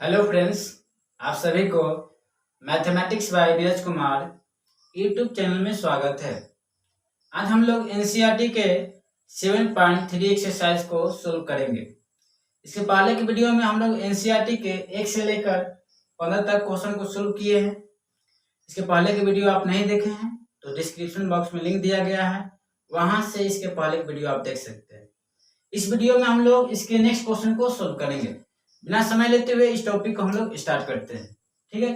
Hello friends, आप सभी को mathematics bye Neeraj Kumar YouTube channel में स्वागत है। आज हम लोग एनसीईआरटी के 7.3 एक्सरसाइज को सोल्व करेंगे। इसके पहले की वीडियो में हम लोग एनसीईआरटी के 1 से लेकर 15 तक क्वेश्चन को सोल्व किए हैं। इसके पहले की वीडियो आप नहीं देखे हैं तो डिस्क्रिप्शन बॉक्स में लिंक दिया गया है, वहां से इसके पहले की वीडियो आप देख सकते हैं। इस वीडियो में हम लोग इसके नेक्स्ट क्वेश्चन को सोल्व करेंगे। बिना समय लेते हुए इस टॉपिक को हम लोग स्टार्ट करते हैं। ठीक है,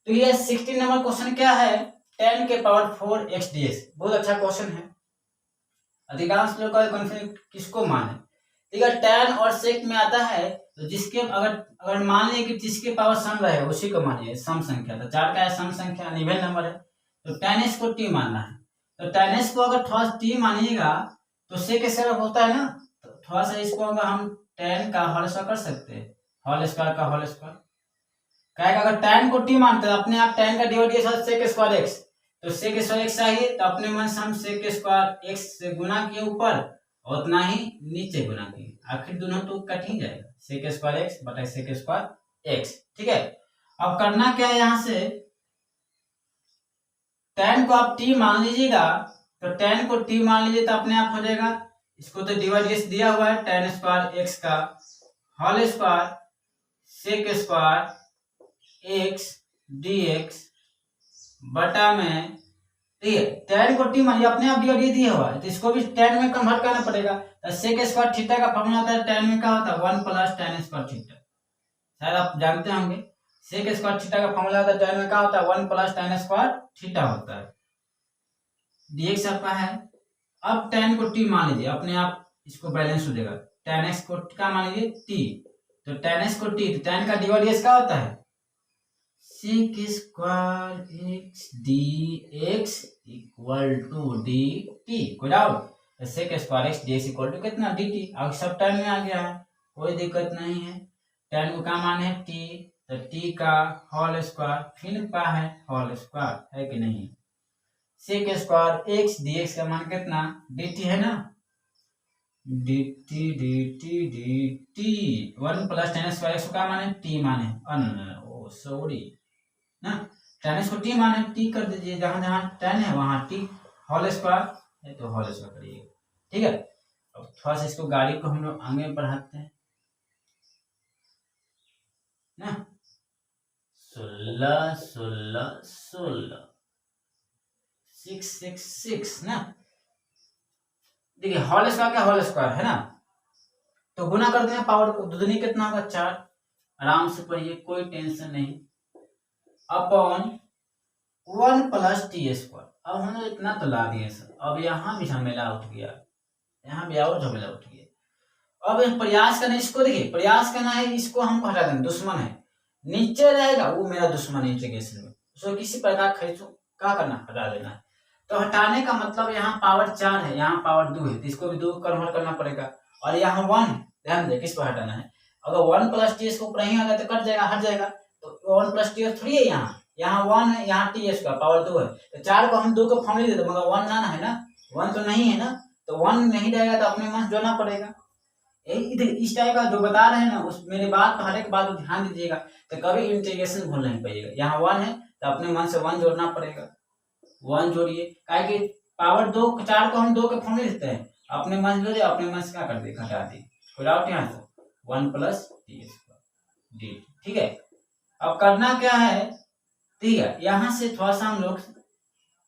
तो ये 16 नंबर क्वेश्चन क्या है, 10 के पावर 4 x dx। बहुत अच्छा क्वेश्चन है। अधिकांश लोग का कन्फ्यूजन किसको माने, ठीक है, tan और sec में आता है तो जिसके अगर मान लें कि जिसके पावर सम रहे उसी को मानिए। सम संख्या तो 4 का है, सम संख्या निवेल नंबर है, तो tan s को t मानना है। तो tan s को अगर थोड़ा t मानिएगा तो sec s होता है ना, तो थोड़ा सा इसको अगर हम tan का होल स्क्वायर कर सकते हैं, होल स्क्वायर का होल स्क्वायर। कहेगा अगर tan को t मानते हैं अपने आप tan का डिवाइड sec स्क्वायर x, तो sec स्क्वायर x चाहिए तो अपने मन से हम sec स्क्वायर x से गुना किए ऊपर और उतना ही नीचे गुना किए, आखिर दोनों तो कट ही जाएगा, sec स्क्वायर x बटा sec स्क्वायर x। ठीक है, अब करना क्या है, यहाँ से tan को आप t मान लीजिएगा, तो tan को t मान लीजिए तो अपने आप हो जाएगा। इसको तो डिवाइड दिया हुआ है, tan स्क्वायर x का whole square sec square x dx बटा में, ठीक है, tan को t मानिए अपने आप डिवाइड दिया हुआ है तो इसको भी tan में कन्वर्ट करना पड़ेगा। तो sec स्क्वायर थीटा का फॉर्मूला होता है tan में क्या होता है 1 प्लस tan स्क्वायर थीटा। शायद आप जानते होंगे sec स्क्वायर थीटा का फॉर्मूला होता है tan में क्या होता है 1 प्लस tan स्क्वायर थीटा होता है। dx आपका है। अब tan को t मान लीजिए, अपने आप इसको बैलेंस हो जाएगा। tan x को क्या मान लीजिए t, तो tan x को t, तो tan का डिवाइड क्या होता है sec square x dx equal to dt। कोई डाउट, तो sec square x dx equal to कितना dt। अब सब टाइम में आ गया है, कोई दिक्कत नहीं है। tan को क्या मान है t, तो t का होल स्क्वायर फिर का है होल स्क्वायर, है कि नहीं। sec स्क्वायर x dx का मान कितना dt है ना, dt dt dt 1 plus tan square x का मान है t माने सॉरी ना, tan x को t माने t कर दीजिए, जहां जहां tan है वहां t होल स्क्वायर है तो होल स्क्वायर करिए। ठीक है, अब थोड़ा सा इसको गाड़ी को हम लोग आगे बढ़ाते हैं ना, 16 16 16 666 ना। देखिए होल स्क्वायर का होल स्क्वायर है ना, तो गुना करते हैं पावर को, दुगनी कितना होगा 4। आराम से पढ़िए, कोई टेंशन नहीं। Upon 1 plus t square. अब हमने इतना तो ला दिए सर, अब यहाँ भी झमेला उठ गया, यहाँ भी और झमेला उठ गया। अब प्रयास करना, इसको देखिए प्रयास करना है, इसको हमको हटा देना, दुश्मन है नीचे रहेगा वो मेरा दुश्मन है इंटीग्रेशन में, उसको किसी प्रकार खरीदो क्या करना, हटा देना है। तो हटाने का मतलब यहाँ पावर 4 है, यहाँ पावर 2 है, तो इसको भी 2 कन्वर्ट करना पड़ेगा। और यहाँ 1, ध्यान दे किस पर हटाना है, अगर 1 प्लस टी इसको ऊपर नहीं होगा तो कट जाएगा, हट जाएगा। तो 1 प्लस टी थोड़ी है, यहाँ 1 है, यहाँ टी का पावर 2 है, तो 4 को हम 2 को फॉर्म ले देते, मगर 1 ना है ना, 1 तो नहीं है ना, तो 1 नहीं रहेगा तो अपने मन जोड़ना पड़ेगा। इस टाइप का जो बता रहे हैं ना, उस मेरी बात हर एक बात को ध्यान दीजिएगा, तो कभी इंटीग्रेशन भूल नहीं पाइएगा। यहाँ 1 है तो अपने मन से 1 जोड़ना पड़ेगा, 1 जोड़िए, काहे कि पावर 2 4 को हम 2 के फॉर्म में देते हैं, अपने मन जोड़िए, अपने मन से क्या कर दे घटा दी, कोई डाउट यहाँ से 1 प्लस टी स्क्वायर डी। ठीक है, अब करना क्या है, ठीक है, यहाँ से थोड़ा सा हम लोग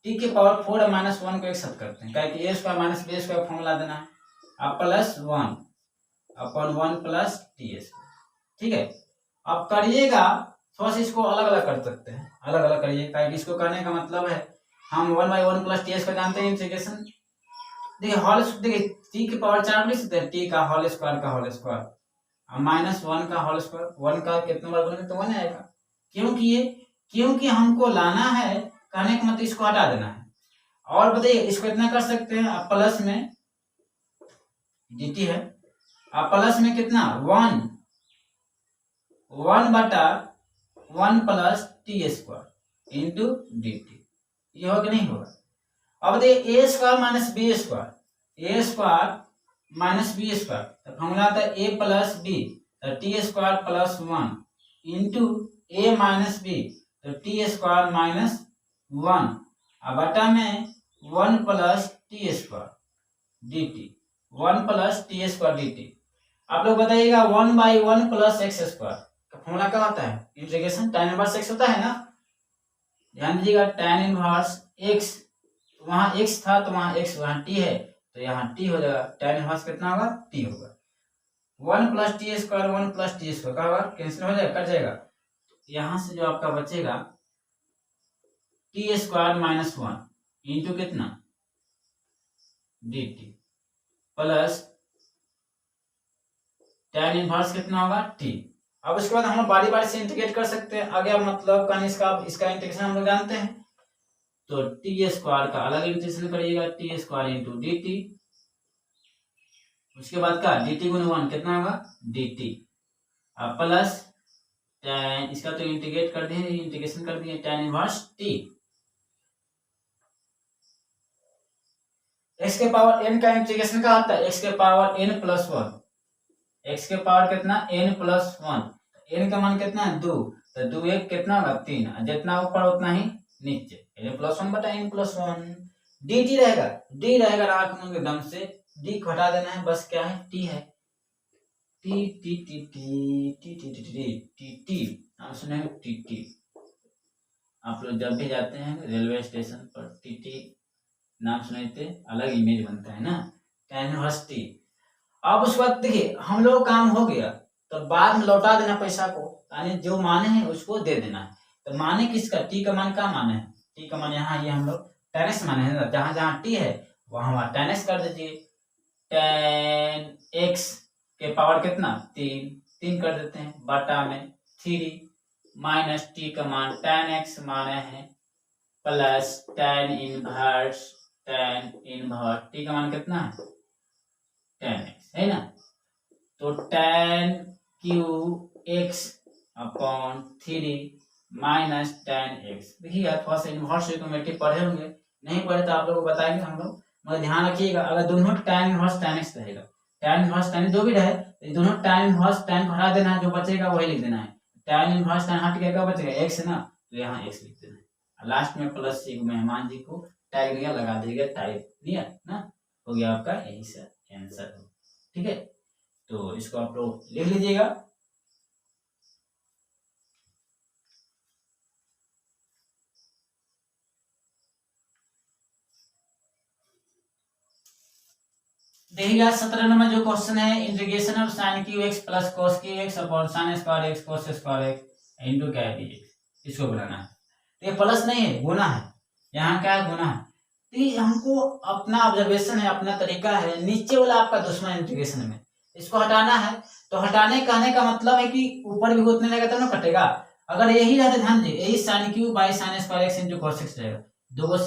टी के पावर 4 और माइनस 1 को एक साथ करते हैं, काहे कि a square minus b square formula देना है, अब plus 1 upon 1 plus t square. ठीक है, अब करिएगा थोड़ा सा इसको अलग अलग कर सकते हैं, अलग अलग करिए, काहे कि इसको करने का मतलब है हम 1/1 प्लस टी स्क्वायर जानते हैं इंटीग्रेशन। देखिए होल, देखिए टी की पावर 4 लिख सकते हैं, टी का होल स्क्वायर का होल स्क्वायर और माइनस 1 का होल स्क्वायर, 1 का कितना बार गुना तो 1 आएगा। क्योंकि हमको लाना है, कहने का मतलब इसको हटा देना है। और बताइए इसको इतना कर सकते हैं, अब प्लस में dt है, अब प्लस में कितना 1 बटा 1 plus t square into dt, ये होगा कि नहीं होगा। अब देखिए a square minus b square, a square minus b square, तो फॉर्मूला आता है a plus b, t square plus 1 into a minus b, तो टी स्क्वायर माइनस 1 अब बटा में 1 plus t square d t, 1 plus t square d t. आप लोग बताइएगा 1/1 प्लस एक्स स्क्वायर का फॉर्मूला क्या होता है? इंटीग्रेशन tan इनवर्स एक्स होता है ना। ध्यान दीजिएगा tan इनवर्स एक्स, वहां एक्स था तो वहां एक्स, वहां टी है तो यहाँ टी हो जाएगा। tan इनवर्स कितना होगा? टी होगा। 1 plus t square 1 plus t square क्या होगा? कैंसिल हो जाएगा, कट जाएगा। यहां से जो आपका बचेगा टी स्क्वायर माइनस 1 इंटू कितना? D T plus tan inverse कितना होगा? टी। अब उसके बाद हम लोग बारी बारी से इंटीग्रेट कर सकते हैं। आगे मतलब का इसका इंटीग्रेशन हम लोग जानते हैं, तो टी स्क्वायर का अलग इंटीग्रेशन करिएगा, T square into D T. उसके बाद का डी टी गुना 1 कितना होगा? डी टी प्लस tan, इसका तो इंटीग्रेट कर दिए, इंटीग्रेशन कर दिए, tan इनवर्स टी। एक्स के पावर n का इंटीग्रेशन क्या होता है? एक्स के पावर n प्लस 1, एक्स के पावर कितना? n प्लस 1, n का मान कितना है? 2, तो 2 1 कितना होगा? 3, जितना ऊपर उतना ही नीचे, n प्लस 1 बटा n प्लस 1। डी टी रहेगा, डी रहेगा राखमन के दम से, डी को हटा देना है, बस क्या है? टी है। T T T T T T T T T T नाम सुने? T T. आप लोग जब भी जाते हैं रेलवे स्टेशन पर टी टी नाम सुनते अलग इमेज बनता है ना, tan इनवर्स टी। अब उस वक्त देखिए हम लोग काम हो गया तो बाद में लौटा देना पैसा को, यानी जो माने हैं उसको दे देना है। तो माने किसका? टी का मान क्या माने है? टी का मान यहाँ ये हम लोग tan x माने हैं, जहां जहां टी है वहां वहां tan x कर दीजिए। tan x के पावर कितना? 3 कर देते हैं, बटा में 3 माइनस टी का मान tan x माने हैं प्लस tan इनवर्स टी का मान कितना है? tan x है ना, तो tan Q x upon 3 minus tan x। देखिए थोड़ा सा इनवर्स ट्रिग्नोमेट्री पढ़े होंगे, नहीं पढ़े तो आप लोगों को बताएंगे हम लोग, मगर ध्यान रखिएगा अगर दोनों tan इनवर्स tan x रहेगा, tan इनवर्स tan जो भी रहे तो दोनों tan इनवर्स tan को हटा देना है, जो बचेगा वही लिख देना है। tan इनवर्स tan हट गया, क्या बचेगा? x है ना, तो यहाँ x लिख देना है। लास्ट में प्लस से मेहमान जी को टैग दिया, लगा दीजिएगा, टाइप दिया ना, हो गया आपका यही से आंसर। ठीक है, तो इसको आप लोग लिख लीजिएगा। देखिएगा 17 नंबर जो क्वेश्चन है, integration of sin Q x plus cos Q x upon sin square x cos square x into क्या है dx, इसको बनाना है। तो ये प्लस नहीं है, गुना है, यहाँ क्या है? गुना है। तो ये हमको अपना ऑब्जर्वेशन है, अपना तरीका है, नीचे वाला आपका दुश्मन इंटीग्रेशन में, इसको हटाना है। तो हटाने कहने का मतलब है कि ऊपर भी उतने लगेगा तब ना कटेगा। अगर यही रहता, ध्यान दे, यही sin Q by sin square x into cos x रहेगा, दो गो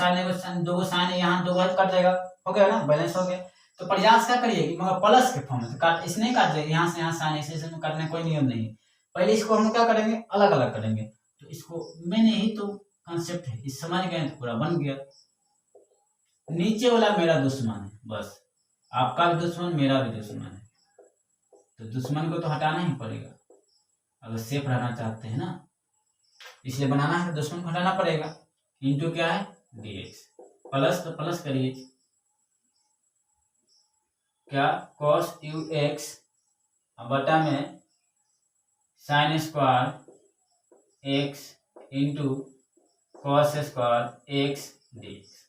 sin यहाँ दो कट जाएगा, हो गया ना, बैलेंस हो गया। तो प्रयास क्या करिए कि मगर प्लस के फॉर्म में काट, इसने काट जाएगा, यहाँ से यहाँ sin ऐसे काटने कोई नियम नहीं है। पहले इसको हम क्या करेंगे? अलग अलग करेंगे। तो इसको मैंने ही तो कंसेप्ट है, इस समझ गए तो पूरा बन गया। नीचे वाला मेरा दुश्मन है, बस आपका भी दुश्मन मेरा भी दुश्मन है, तो दुश्मन को तो हटाना ही पड़ेगा अगर सेफ रहना चाहते हैं ना, इसलिए बनाना है, दुश्मन को हटाना पड़ेगा। इंटू क्या है? dx प्लस, तो प्लस करिए, क्या? cos क्यू एक्स बटा में sin square x into cos square x dx,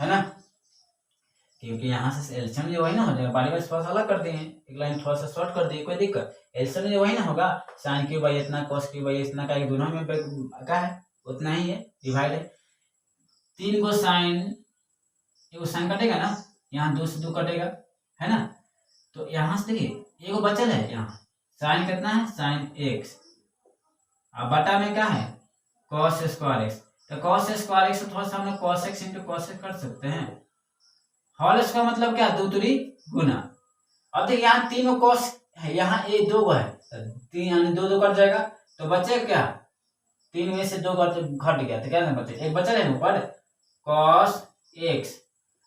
है ना, क्योंकि यहाँ से एल्सियम जो वही ना हो जाएगा, बारी बारी थोड़ा सा अलग कर दिए, एक लाइन थोड़ा सा शॉर्ट कर दिए, कोई दिक्कत? एल्सियम जो वही ना होगा, sin क्यू बाई इतना cos क्यू बाई इतना का, दोनों में क्या है? उतना ही है, डिवाइड है। 3 को sin, एगो sin कटेगा ना, यहाँ 2 से 2 कटेगा, है ना, तो यहाँ से देखिए एगो बचल है, यहाँ sin कितना है? sin x, अब बटा में क्या है? cos स्क्वायर x, तो cos स्क्वायर x थोड़ा सा हम लोग cos x into cos x कर सकते हैं। होल का मतलब क्या? 2 3 गुना। अब देखिए यहाँ 3 को cos है, यहाँ ये 2 है, 3 यानी 2 2 कट जाएगा, तो बचे क्या? 3 में से 2 घट गया, तो क्या बचे? एक बचा है ऊपर cos x,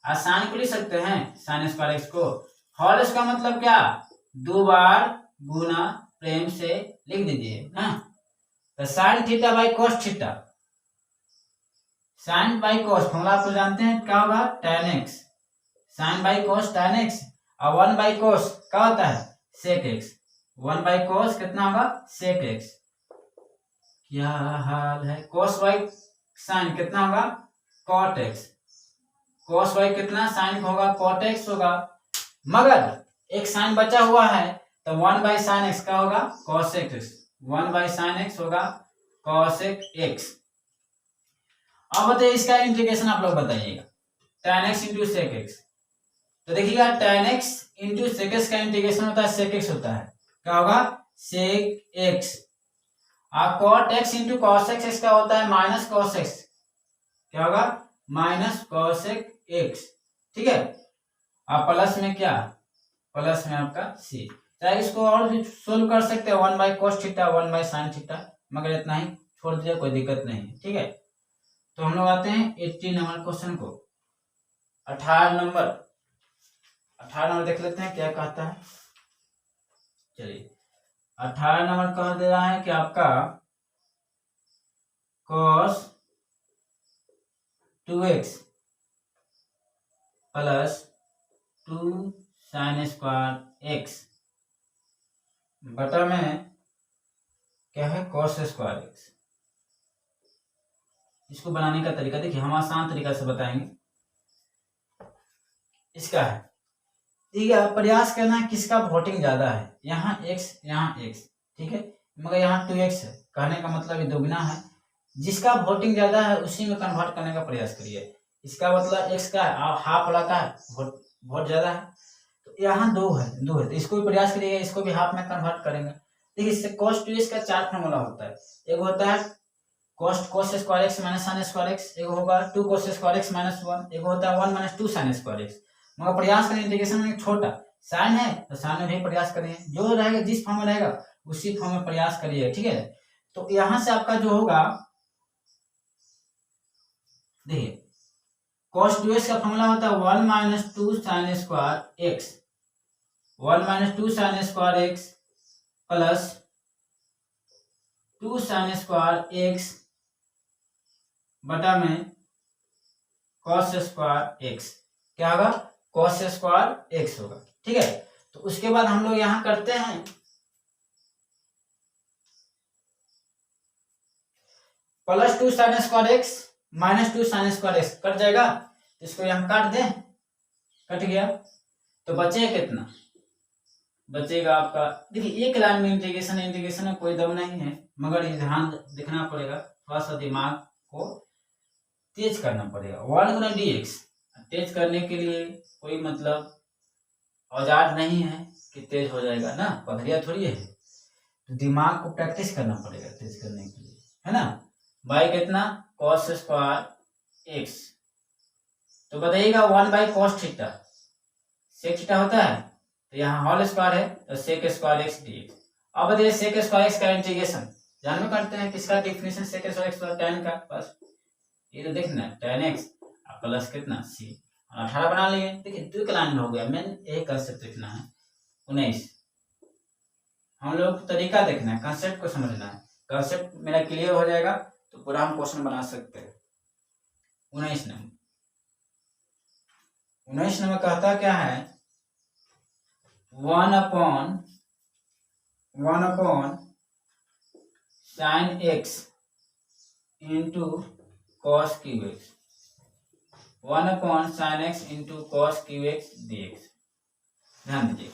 आसान को लिख सकते हैं sin स्क्वायर x को। होल का मतलब क्या? 2 बार गुना प्रेम से लिख दीजिए ना। तो sine theta by cos theta, sine by cos formula आप तो जानते हैं क्या होगा, tan x, sine by cos tan x, और 1 बाई कॉस क्या होता है, sec x, 1 बाई कॉस कितना होगा, sec x। क्या हाल है, cos बाई साइन कितना होगा, cot x, cos बाई कितना साइन होगा, cot x होगा, मगर एक साइन बचा हुआ है तो 1 बाई साइन x का होगा cosec x, 1 by sine x होगा cosec x। अब बताइए इसका इंटीग्रेशन आप लोग बताइएगा, tan x into sec X, तो देखिएगा tan x into sec X का इंटीग्रेशन होता है sec x होता है, क्या होगा sec x, और cot x into cosec x का होता है माइनस cos x, क्या होगा माइनस cosec x, ठीक है। और प्लस में क्या, प्लस में आपका c, चाहे इसको और भी सोल्व कर सकते हैं 1 by cos theta 1 by sin theta, मगर इतना ही छोड़ दीजिए, कोई दिक्कत नहीं है, ठीक है। तो हम लोग आते हैं 80 नंबर क्वेश्चन को, 18 नंबर देख लेते हैं क्या कहता है। चलिए 18 नंबर कह दे रहा है कि आपका cos 2x plus 2 sin square x बटा में क्या है cos स्क्वायर x। इसको बनाने का तरीका देखिए, हम आसान तरीका से बताएंगे। इसका है ठीक है, प्रयास करना है किसका वोटिंग ज्यादा है, यहाँ x यहाँ x, ठीक है, मगर यहाँ 2x है, कहने का मतलब ये दोगुना है, जिसका वोटिंग ज्यादा है उसी में कन्वर्ट करने का प्रयास करिए। इसका मतलब x का हाफ वाला का है वोट ज्यादा है, तो यहाँ 2 है तो इसको भी प्रयास करिएगा, इसको भी हाफ में कन्वर्ट करेंगे। देखिए इससे cos 2x का 4 फॉर्मूला होता है, एक होता है cos square x minus sin square x, एक होगा 2 cos स्क्वायर x माइनस 1, एक होता है 1 माइनस 2 sin स्क्वायर x। मगर प्रयास करें इंटीग्रेशन में छोटा साइन है तो साइन में भी प्रयास करें, जो रहेगा जिस फॉर्म में रहेगा उसी फॉर्म में प्रयास करिए, ठीक है। तो यहां से आपका जो होगा देखिए cos 2x का फॉर्मूला होता है 1 minus 2 sin square x, 1 minus 2 sin square x plus 2 sin square x बटा में cos स्क्वायर x, क्या होगा cos स्क्वायर x होगा, ठीक है। तो उसके बाद हम लोग यहां करते हैं plus 2 sin square x minus 2 sin square x cut जाएगा, इसको यहां काट दें, कट गया, तो बचेगा कितना, बचेगा आपका देखिए एक लाइन में इंटीग्रेशन में कोई दम नहीं है, मगर ये ध्यान देखना पड़ेगा, थोड़ा सा दिमाग को तेज करना पड़ेगा। 1 गुना dx तेज करने के लिए कोई मतलब औजार नहीं है कि तेज हो जाएगा ना, पथरिया थोड़ी है, तो दिमाग को प्रैक्टिस करना पड़ेगा तेज करने के लिए, है ना। बाई कितना cos स्क्वायर x, तो बताइएगा 1 by cos theta, sec theta होता है तो यहाँ होल स्क्वायर है तो sec स्क्वायर x dx। अब बताइए sec स्क्वायर x का इंटीग्रेशन जान में करते हैं, किसका definition sec square x tan का, बस ये तो देखना tan x प्लस कितना c, 18 बना लिए। देखिए 2 के लाइन में हो गया, मेन यही कंसेप्ट देखना है। 19 हम लोग तरीका देखना है, कंसेप्ट को समझना है, कंसेप्ट मेरा क्लियर हो जाएगा तो पूरा हम क्वेश्चन बना सकते हैं। 19 नंबर कहता क्या है 1 upon sin x into cos Q x, 1 upon sin x into cos Q x dx। ध्यान दीजिए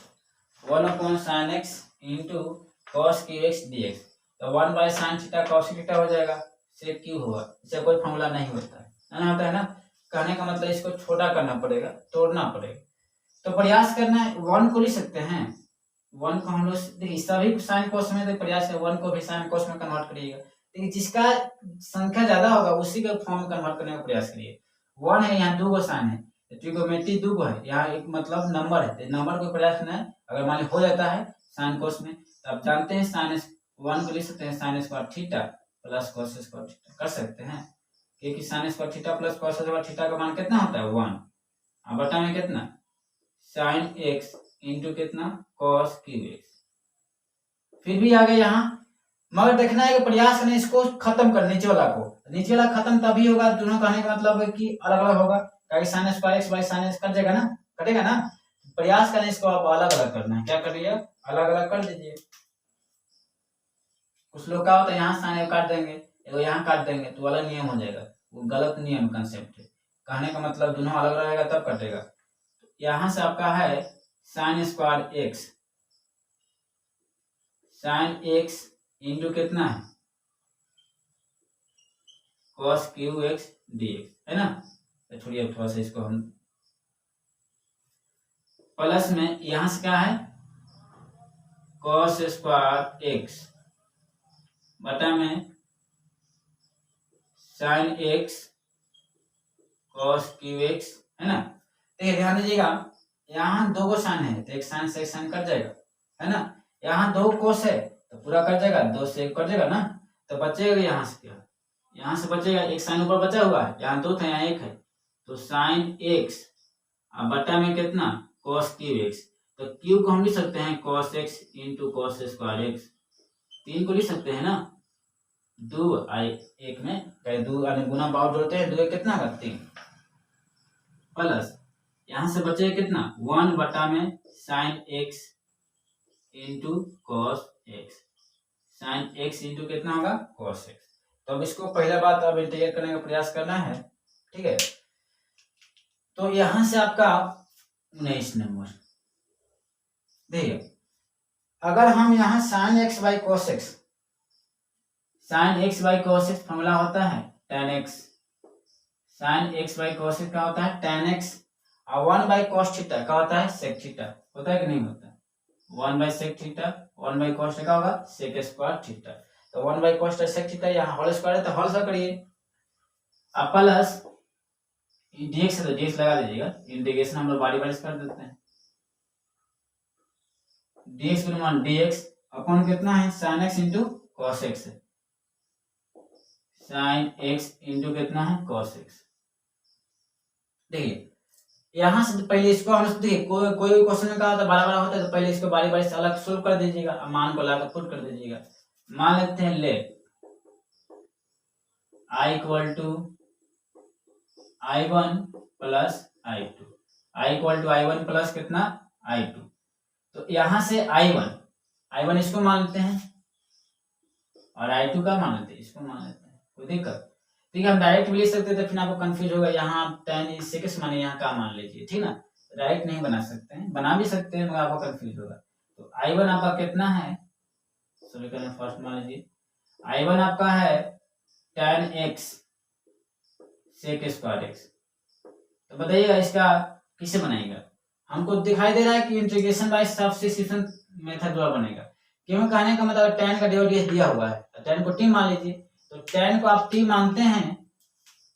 1 upon sin x into cos Q x dx, तो 1 by sin theta cos theta हो जाएगा, sec क्यू होगा, इससे कोई फॉर्मूला नहीं होता है ना, होता है ना, कहने का मतलब इसको छोटा करना पड़ेगा, तोड़ना पड़ेगा। तो प्रयास करना है 1 को लिख सकते हैं, 1 को हम लोग देखिए सभी साइन कोस में तो प्रयास है 1 को भी साइन कोस में कन्वर्ट करिएगा, लेकिन जिसका संख्या ज्यादा होगा उसी के फॉर्म में कन्वर्ट करने का प्रयास करिए। 1 है यहाँ 2 गो साइन है, ट्रिगोनोमेट्री 2 गो है, यहाँ एक मतलब नंबर है, तो नंबर को प्रयास करना है, अगर मान ली हो जाता है साइन कोस में तो आप जानते हैं साइन 1 को लिख सकते हैं sine square theta plus cos square theta कर सकते हैं, क्योंकि sine square theta plus cos square theta का मान कितना होता है 1, अब बटा में कितना sin x इंटू कितना cos क्यू एक्स, फिर भी आ गए यहाँ, मगर देखना है कि प्रयास करना इसको खत्म कर, नीचे वाला को। नीचे वाला खत्म तभी होगा, दोनों कहने का मतलब है कि अलग अलग होगा, sine square x by sine x cut जाएगा ना, कटेगा ना। प्रयास करना इसको आप अलग अलग करना है, क्या करिए अलग अलग कर दीजिए। कुछ लोग क्या होता है यहाँ साइन काट देंगे, यहाँ काट देंगे, तो अलग नियम हो जाएगा, वो गलत नियम कंसेप्ट है। कहने का मतलब दोनों अलग रहेगा तब कटेगा। यहाँ से आपका है sine square x, sine x into कितना है cos Q x D x, है ना। तो छोड़िए अब थोड़ा सा इसको हम प्लस में, यहां से क्या है कॉस स्क्वायर एक्स बटा में sine x cos Q x, है ना। देखिए ध्यान दीजिएगा, यहाँ दो को साइन है तो एक साइन से एक साइन कट जाएगा, है ना। यहाँ दो कोस है तो पूरा कट जाएगा, दो से एक कट जाएगा ना, तो बचेगा यहाँ से क्या, यहाँ से बचेगा एक साइन ऊपर बचा हुआ है, यहाँ दो था यहाँ एक है, तो साइन एक्स बटा में कितना कॉस क्यू एक्स, तो क्यू को हम लिख सकते हैं cos x into cos square x, तीन को लिख सकते हैं ना, दो आई एक में दो गुना बाव जोड़ते हैं, दो एक कितना का तीन, प्लस यहां से बचेगा कितना वन बटा में sine x into cos x, sine x into कितना होगा कॉस एक्स। तो अब इसको पहला बात अब इंटीग्रेट करने का प्रयास करना है, ठीक है। तो यहां से आपका 19 नंबर, देखिए अगर हम यहाँ sine x by cos x, sine x by cos x formula होता है tan x, sine x by cos x क्या होता है tan x, और 1 बाई कॉस थीटा क्या होता है सेक थीटा, होता है कि नहीं होता, 1 by sec theta, 1 by cos क्या होगा सेक स्क्वायर थीटा, तो 1 बाई कॉस सेक थीटा यहाँ होल स्क्वायर है तो होल स्क्वायर करिए, अब प्लस dx है तो dx लगा दीजिएगा, इंटीग्रेशन हम लोग बारी बारी कर देते हैं, dx का मान dx अपॉन कितना है sin x into cos x है, साइन एक्स इंटू कितना है कॉस एक्स। देखिए यहां से पहले इसको हम देखिए कोई कोई क्वेश्चन में कहा होता है बड़ा बड़ा होता है तो पहले इसको बारी बारी से अलग सोल्व कर दीजिएगा, अब मान को लाकर पुट कर दीजिएगा। मान लेते हैं let i equal to i1 plus i2, i equal to i1 plus कितना i2, तो यहां से i1 इसको मान लेते हैं और i2 का मान लेते हैं, इसको मान लेते हैं, कोई दिक्कत, ठीक है। हम डायरेक्ट भी ले सकते हैं तो फिर आपको कंफ्यूज होगा, यहाँ tan सेकंड माने यहाँ का मान लीजिए, ठीक ना, डायरेक्ट नहीं बना सकते हैं, बना भी सकते हैं मगर आपको कंफ्यूज होगा। तो i1 आपका कितना है, समीकरण फर्स्ट मान लीजिए i1 आपका है tan x sec square x, तो बताइएगा इसका किसे बनाएगा, हमको दिखाई दे रहा है कि इंटीग्रेशन बाय सब्स्टिट्यूशन मेथड द्वारा बनेगा, क्यों कहने का मतलब tan का डेरिवेटिव दिया हुआ है, tan को t मान लीजिए, तो tan को आप t मानते हैं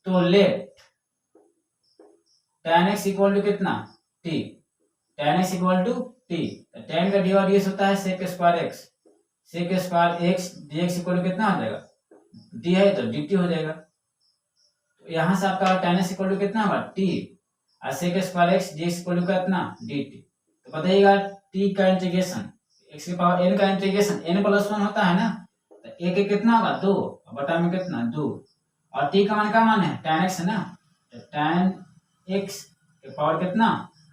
तो let tan x equal to कितना t, tan x equal to t, tan का डेरिवेटिव होता है sec square x, sec square x dx equal to कितना हो जाएगा d है तो dt हो जाएगा, तो यहां से आपका tan x इक्वल टू कितना होगा t और sec square x dx equal to कितना dt, तो बताइएगा t का इंटीग्रेशन x की पावर n का इंटीग्रेशन n प्लस 1 होता है ना, तो एक एक कितना होगा 2 बटा में कितना 2, और t का मान का मान है tan x है ना, तो tan x के पावर कितना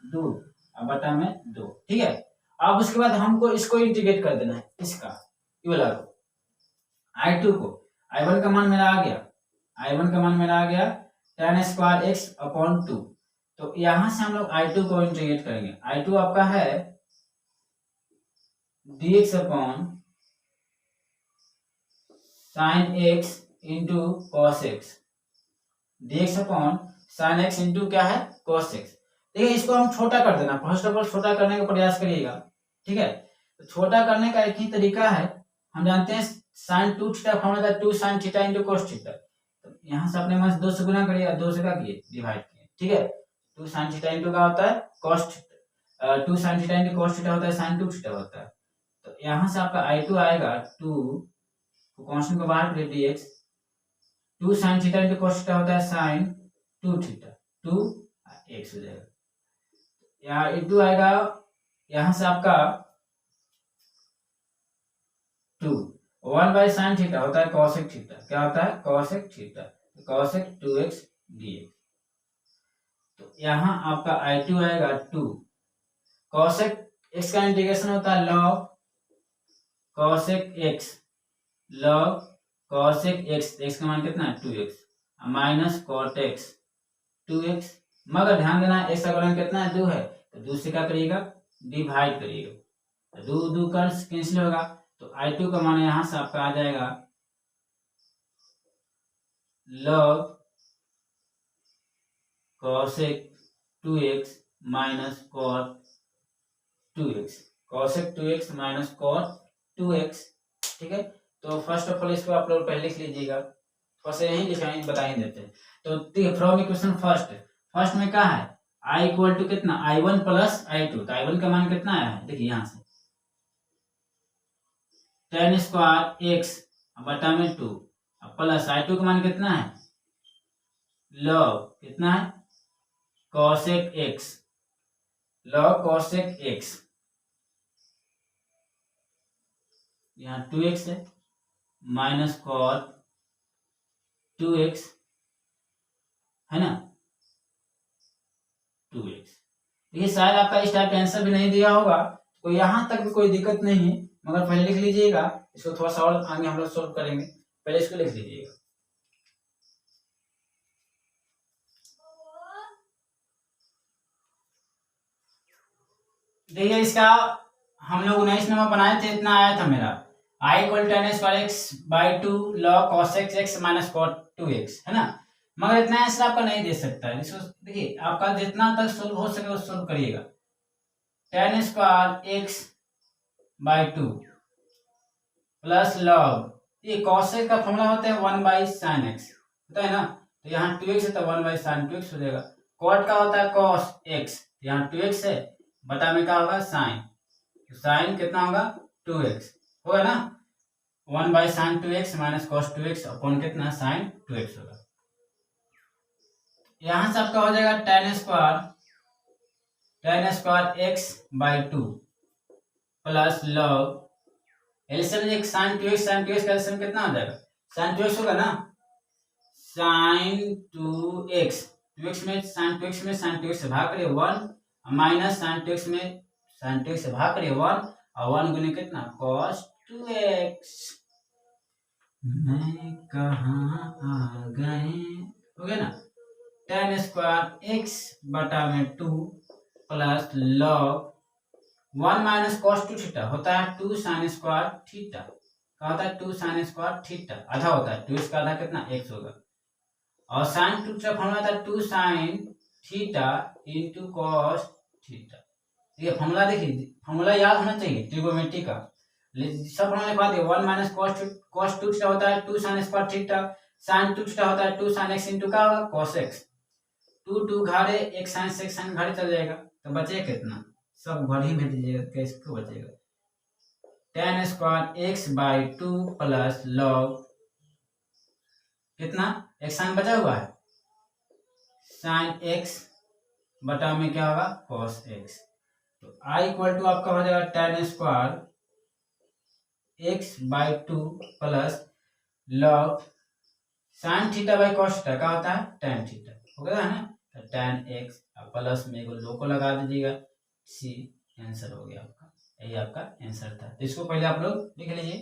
2 बटा में 2, ठीक है। अब उसके बाद हमको इसको इंटीग्रेट कर देना है, इसका ये वाला को i2 को, i1 का मान मेरा आ गया, i1 का मान मेरा आ गया tan स्क्वायर x अपॉन 2, तो यहां से हम लोग i2 को इंटीग्रेट करेंगे, i2 आपका है dx upon sine x into cos x, dx upon sine x into क्या है cos x। देखिए इसको हम छोटा कर देना, फर्स्ट ऑफ ऑल छोटा करने का प्रयास करिएगा, ठीक है। तो छोटा करने का एक ही तरीका है, हम जानते हैं साइन 2 थीटा फॉर्मूला था 2 sin theta into cos theta, तो यहाँ से अपने मन से 2 से गुना करिए, 2 से क्या किए डिवाइड किए, ठीक है। 2 sin थीटा इंटू का होता है cos theta, 2 sin theta into cos theta होता है sin 2 थीटा होता है, तो यहाँ से आपका i2 आएगा 2 कांस्टेंट को बाहर कर dx, 2 sin theta into cos theta होता है sin 2 थीटा, 2 x हो जाएगा, यहाँ इंटू आएगा, यहाँ से आपका 2 1/sin थीटा होता है cosec थीटा। क्या होता है? cosec theta. cosec 2x dx। तो यहाँ आपका I2 आएगा 2 cosec x का इंटीग्रेशन होता है log cosec x log cosec x का मान कितना है 2x minus cot x 2x। मगर ध्यान देना x का गुणन कितना है 2 है, तो 2 से क्या करिएगा डिवाइड करिएगा, तो 2 कर कैंसिल होगा, तो I2 का मान यहाँ से आपका आ जाएगा log cosec 2x minus cot 2x cosec 2x minus cot 2x। ठीक है, तो फर्स्ट ऑफ ऑल इसको आप लोग पहले लिख लीजिएगा, फर्स्ट यही लिखा है बता ही देते हैं। तो फ्रॉम इक्वेशन फर्स्ट में क्या है I इक्वल टू कितना I1 प्लस I2, तो I1 का मान कितना आया है देखिए यहाँ से tan स्क्वायर x बटा में 2 प्लस I2 का मान कितना है log कितना है cosec x log cosec x, यहाँ 2x है माइनस cot 2x है ना 2x। देखिए शायद आपका इस टाइप का आंसर भी नहीं दिया होगा, तो यहाँ तक भी कोई दिक्कत नहीं है, मगर पहले लिख लीजिएगा, इसको थोड़ा सा और आगे हम लोग सोल्व करेंगे, पहले इसको लिख लीजिएगा। देखिए इसका हम लोग 19 नंबर बनाए थे, इतना आया था मेरा I equal tan square x by 2 log cosec x minus cot 2x है ना, मगर इतना आंसर आपका नहीं दे सकता है। इसको देखिए आपका जितना तक सोल्व हो सके वो सोल्व करिएगा। tan square x by 2 plus log ये cosec का फॉर्मूला होता है 1/sin x होता है ना, तो यहाँ 2x है तो 1/sin 2x हो जाएगा। cot का होता है cos x, यहाँ 2x है बटा में क्या होगा sin, तो sin कितना होगा 2x होगा ना, 1/sin 2x minus cos 2x upon कितना sin 2x होगा। यहाँ से आपका हो जाएगा tan square x by 2 plus log LCM एक sin 2x का एलसीएम कितना हो जाएगा sin 2x होगा ना, sin 2x 2x में sin 2x से भाग करिए 1 माइनस sin 2x में sin 2x से भाग करिए 1 और 1 गुने कितना cos 2x। मैं कहाँ आ गए हो गया ना, tan स्क्वायर x बटा में 2 plus log 1 minus cos 2 theta होता है 2 sin स्क्वायर थीटा, क्या होता है 2 sin स्क्वायर थीटा, आधा होता है 2 इसका आधा कितना x होगा, और sin 2 का फॉर्मूला था 2 sin theta into cos theta. ये फॉर्मूला देखिए, फॉर्मूला याद होना चाहिए ट्रिगोनोमेट्री का, सब फॉर्मूला लिखवा दिए 1 माइनस cos 2 थीटा होता है 2 sin square theta, sin 2 theta होता है 2 sin x इंटू क्या होगा cos x, 2 घाड़े एक sin से एक sin घाड़े चल जाएगा, तो बचेगा कितना सब घर ही में दीजिएगा, कैसे बचेगा tan square x by 2 plus log कितना एक साइन बचा हुआ है sin x बटा में क्या होगा cos x, तो I इक्वल टू आपका हो जाएगा tan square x by 2 plus log sin theta by cos theta क्या होता है tan थीटा हो गया है ना, तो tan x प्लस में एक लो को लगा दीजिएगा, सी आंसर हो गया आपका, यही आपका आंसर था। तो इसको पहले आप लोग लिख लीजिए।